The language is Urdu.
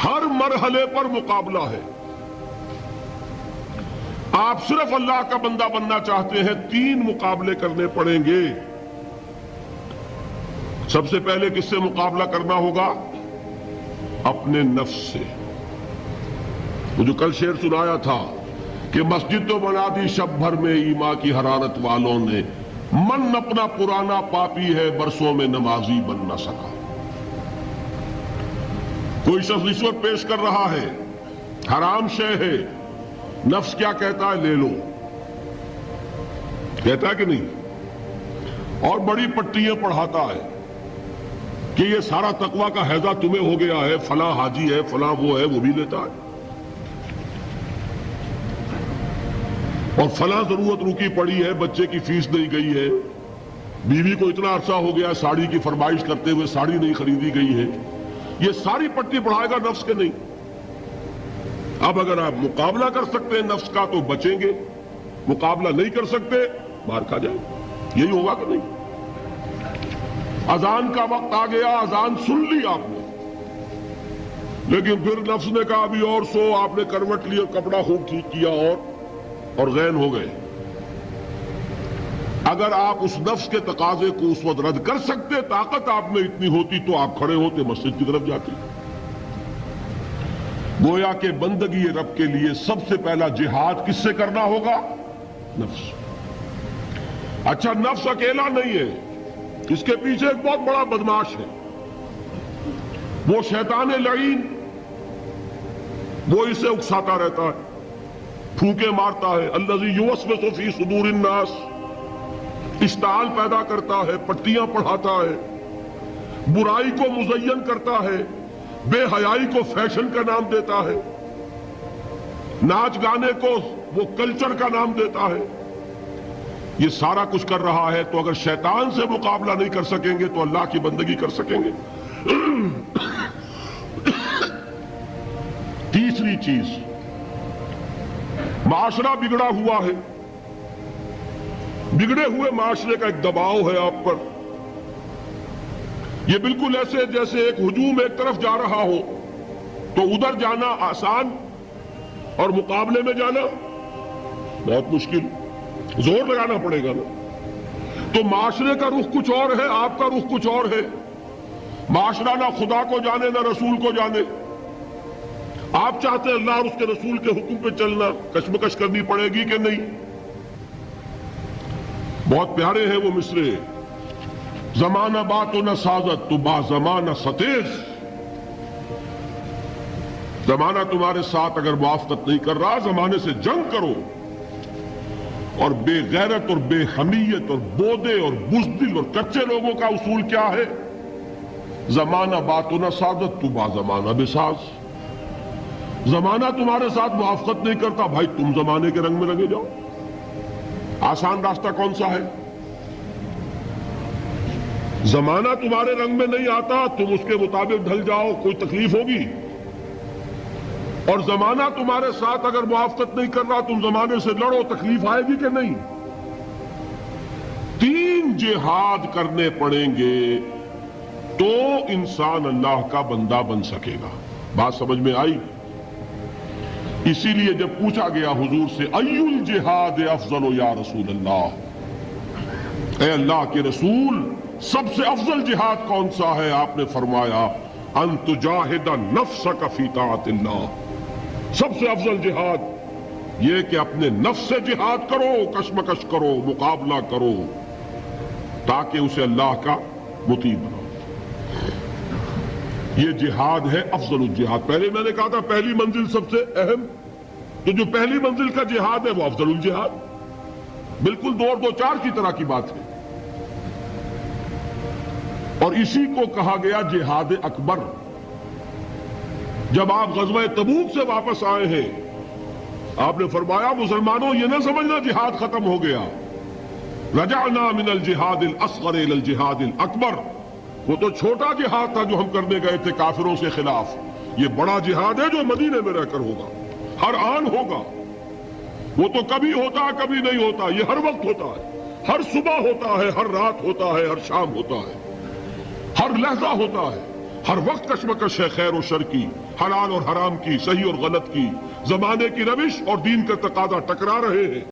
ہر مرحلے پر مقابلہ ہے. آپ صرف اللہ کا بندہ بننا چاہتے ہیں، 3 مقابلے کرنے پڑیں گے. سب سے پہلے کس سے مقابلہ کرنا ہوگا؟ اپنے نفس سے. وہ جو کل شعر سنایا تھا کہ مسجد تو بنا دی شب بھر میں ایما کی حرارت والوں نے، من اپنا پرانا پاپی ہے برسوں میں نمازی بن نہ سکا. کوئی شخص رشوت پیش کر رہا ہے، حرام شے ہے، نفس کیا کہتا ہے؟ لے لو. کہتا ہے کہ نہیں؟ اور بڑی پٹیاں پڑھاتا ہے کہ یہ سارا تقویٰ کا حیضہ تمہیں ہو گیا ہے، فلاں حاجی ہے، فلاں وہ ہے، وہ بھی لیتا ہے. اور فلاں ضرورت رکی پڑی ہے، بچے کی فیس نہیں گئی ہے، بیوی کو اتنا عرصہ ہو گیا ساڑی کی فرمائش کرتے ہوئے ساڑی نہیں خریدی گئی ہے. یہ ساری پٹی پڑھائے گا نفس کے نہیں. اب اگر آپ مقابلہ کر سکتے ہیں نفس کا تو بچیں گے، مقابلہ نہیں کر سکتے مار کھا جائیں. یہی ہوگا کہ نہیں؟ اذان کا وقت آ گیا، اذان سن لی آپ نے، لیکن پھر نفس نے کہا ابھی اور سو. آپ نے کروٹ لی اور کپڑا خوب ٹھیک کیا اور غین ہو گئے. اگر آپ اس نفس کے تقاضے کو اس وقت رد کر سکتے، طاقت آپ میں اتنی ہوتی تو آپ کھڑے ہوتے مسجد کی طرف جاتے. گویا کہ بندگی رب کے لیے سب سے پہلا جہاد کس سے کرنا ہوگا؟ نفس. اچھا، نفس اکیلا نہیں ہے، اس کے پیچھے ایک بہت بڑا بدماش ہے، وہ شیطان لعین. وہ اسے اکساتا رہتا ہے، پھونکے مارتا ہے. الذی یوسوس فی صدور الناس، اشتعال پیدا کرتا ہے، پٹیاں پڑھاتا ہے، برائی کو مزین کرتا ہے، بے حیائی کو فیشن کا نام دیتا ہے، ناچ گانے کو وہ کلچر کا نام دیتا ہے. یہ سارا کچھ کر رہا ہے. تو اگر شیطان سے مقابلہ نہیں کر سکیں گے تو اللہ کی بندگی کر سکیں گے. تیسری چیز، معاشرہ بگڑا ہوا ہے. بگڑے ہوئے معاشرے کا ایک دباؤ ہے آپ پر. یہ بالکل ایسے جیسے ایک ہجوم ایک طرف جا رہا ہو تو ادھر جانا آسان اور مقابلے میں جانا بہت مشکل، زور لگانا پڑے گا نا. تو معاشرے کا رخ کچھ اور ہے، آپ کا رخ کچھ اور ہے. معاشرہ نہ خدا کو جانے نہ رسول کو جانے. آپ چاہتے ہیں اللہ اور اس کے رسول کے حکم پہ چلنا، کشمکش کرنی پڑے گی کہ نہیں؟ بہت پیارے ہیں وہ مصرے، زمانہ بات و نہ سازت تو با زمانہ ستیز. زمانہ تمہارے ساتھ اگر موافقت نہیں کر رہا، زمانے سے جنگ کرو. اور بے غیرت اور بے حمیت اور بودے اور بزدل اور کچے لوگوں کا اصول کیا ہے؟ زمانہ بات و نہ سازت تو با زمانہ بساز. زمانہ تمہارے ساتھ موافقت نہیں کرتا، بھائی تم زمانے کے رنگ میں رنگے جاؤ. آسان راستہ کون سا ہے؟ زمانہ تمہارے رنگ میں نہیں آتا، تم اس کے مطابق ڈھل جاؤ، کوئی تکلیف ہوگی. اور زمانہ تمہارے ساتھ اگر موافقت نہیں کر رہا، تم زمانے سے لڑو، تکلیف آئے گی کہ نہیں؟ 3 جہاد کرنے پڑیں گے تو انسان اللہ کا بندہ بن سکے گا. بات سمجھ میں آئی؟ اسی لیے جب پوچھا گیا حضور سے ای الجہاد افضل یا رسول اللہ، اے اللہ کے رسول سب سے افضل جہاد کون سا ہے؟ آپ نے فرمایا ان تجاہد نفسک فی طاعت اللہ. سب سے افضل جہاد یہ کہ اپنے نفس سے جہاد کرو، کشمکش کرو، مقابلہ کرو، تاکہ اسے اللہ کا مطیع بناؤ. یہ جہاد ہے افضل الجہاد. پہلے میں نے کہا تھا پہلی منزل سب سے اہم، تو جو پہلی منزل کا جہاد ہے وہ افضل الجہاد. بالکل 2 اور 2 4 کی طرح کی بات ہے. اور اسی کو کہا گیا جہاد اکبر. جب آپ غزوہ تبوک سے واپس آئے ہیں، آپ نے فرمایا مسلمانوں یہ نہ سمجھنا جہاد ختم ہو گیا. رجعنا من الجہاد الاصغر الى الجہاد الاکبر. وہ تو چھوٹا جہاد تھا جو ہم کرنے گئے تھے کافروں کے خلاف. یہ بڑا جہاد ہے جو مدینے میں رہ کر ہوگا، ہر آن ہوگا. وہ تو کبھی ہوتا ہے کبھی نہیں ہوتا، یہ ہر وقت ہوتا ہے. ہر صبح ہوتا ہے، ہر رات ہوتا ہے، ہر شام ہوتا ہے، ہر لحظہ ہوتا ہے. ہر وقت کشمکش ہے خیر و شر کی، حلال اور حرام کی، صحیح اور غلط کی، زمانے کی روش اور دین کا تقاضا ٹکرا رہے ہیں۔